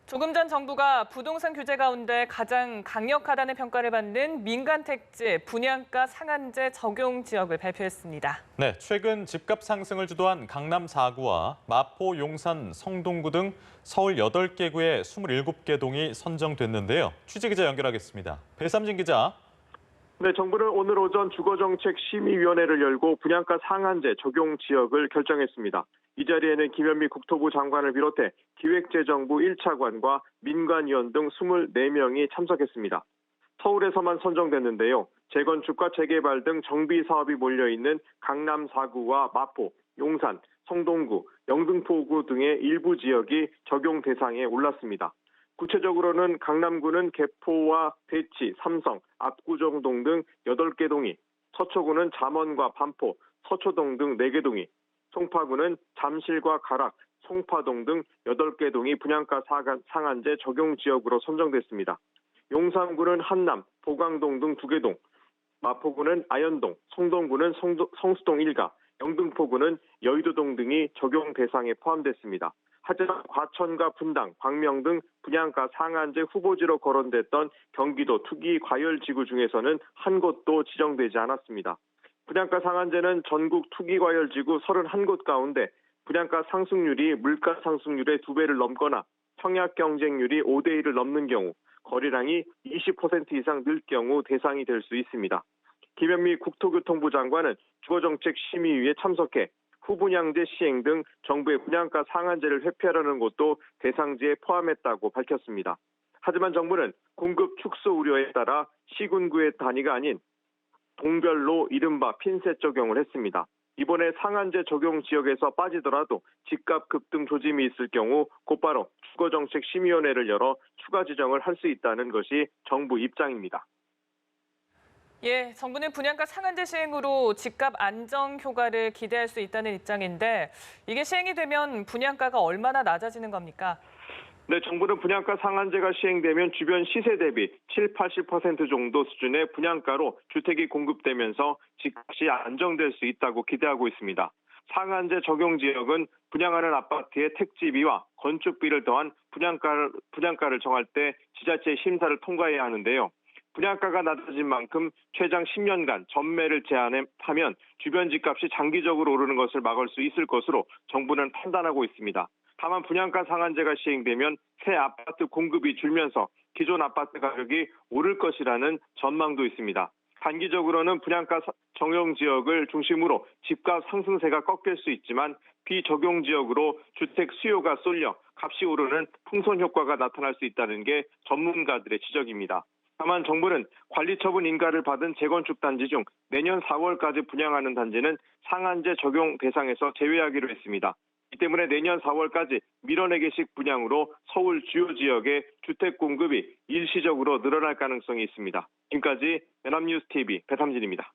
조금 전 정부가 부동산 규제 가운데 가장 강력하다는 평가를 받는 민간 택지 분양가 상한제 적용 지역을 발표했습니다. 네, 최근 집값 상승을 주도한 강남 4구와 마포, 용산, 성동구 등 서울 8개 구의 27개 동이 선정됐는데요. 취재기자 연결하겠습니다. 배삼진 기자. 네, 정부는 오늘 오전 주거정책심의위원회를 열고 분양가 상한제 적용 지역을 결정했습니다. 이 자리에는 김현미 국토부 장관을 비롯해 기획재정부 1차관과 민관위원 등 24명이 참석했습니다. 서울에서만 선정됐는데요. 재건축과 재개발 등 정비 사업이 몰려있는 강남 4구와 마포, 용산, 성동구, 영등포구 등의 일부 지역이 적용 대상에 올랐습니다. 구체적으로는 강남구는 개포와 대치, 삼성, 압구정동 등 8개 동이, 서초구는 잠원과 반포, 서초동 등 4개 동이, 송파구는 잠실과 가락, 송파동 등 8개 동이 분양가 상한제 적용 지역으로 선정됐습니다. 용산구는 한남, 보강동 등 2개 동, 마포구는 아현동, 성동구는 성수동 1가, 영등포구는 여의도동 등이 적용 대상에 포함됐습니다. 하지만 과천과 분당, 광명 등 분양가 상한제 후보지로 거론됐던 경기도 투기과열지구 중에서는 한 곳도 지정되지 않았습니다. 분양가 상한제는 전국 투기과열지구 31곳 가운데 분양가 상승률이 물가 상승률의 2배를 넘거나 청약 경쟁률이 5대1을 넘는 경우, 거래량이 20% 이상 늘 경우 대상이 될 수 있습니다. 김현미 국토교통부 장관은 주거정책심의위에 참석해 후분양제 시행 등 정부의 분양가 상한제를 회피하려는 것도 대상지에 포함했다고 밝혔습니다. 하지만 정부는 공급 축소 우려에 따라 시군구의 단위가 아닌 동별로 이른바 핀셋 적용을 했습니다. 이번에 상한제 적용 지역에서 빠지더라도 집값 급등 조짐이 있을 경우 곧바로 주거정책심의위원회를 열어 추가 지정을 할 수 있다는 것이 정부 입장입니다. 예, 정부는 분양가 상한제 시행으로 집값 안정 효과를 기대할 수 있다는 입장인데 이게 시행이 되면 분양가가 얼마나 낮아지는 겁니까? 네, 정부는 분양가 상한제가 시행되면 주변 시세 대비 70~80% 정도 수준의 분양가로 주택이 공급되면서 집값이 안정될 수 있다고 기대하고 있습니다. 상한제 적용 지역은 분양하는 아파트의 택지비와 건축비를 더한 분양가를 정할 때 지자체 심사를 통과해야 하는데요. 분양가가 낮아진 만큼 최장 10년간 전매를 제한하면 주변 집값이 장기적으로 오르는 것을 막을 수 있을 것으로 정부는 판단하고 있습니다. 다만 분양가 상한제가 시행되면 새 아파트 공급이 줄면서 기존 아파트 가격이 오를 것이라는 전망도 있습니다. 단기적으로는 분양가 적용 지역을 중심으로 집값 상승세가 꺾일 수 있지만 비적용 지역으로 주택 수요가 쏠려 값이 오르는 풍선 효과가 나타날 수 있다는 게 전문가들의 지적입니다. 다만 정부는 관리처분 인가를 받은 재건축 단지 중 내년 4월까지 분양하는 단지는 상한제 적용 대상에서 제외하기로 했습니다. 이 때문에 내년 4월까지 밀어내기식 분양으로 서울 주요 지역의 주택 공급이 일시적으로 늘어날 가능성이 있습니다. 지금까지 연합뉴스TV 배삼진입니다.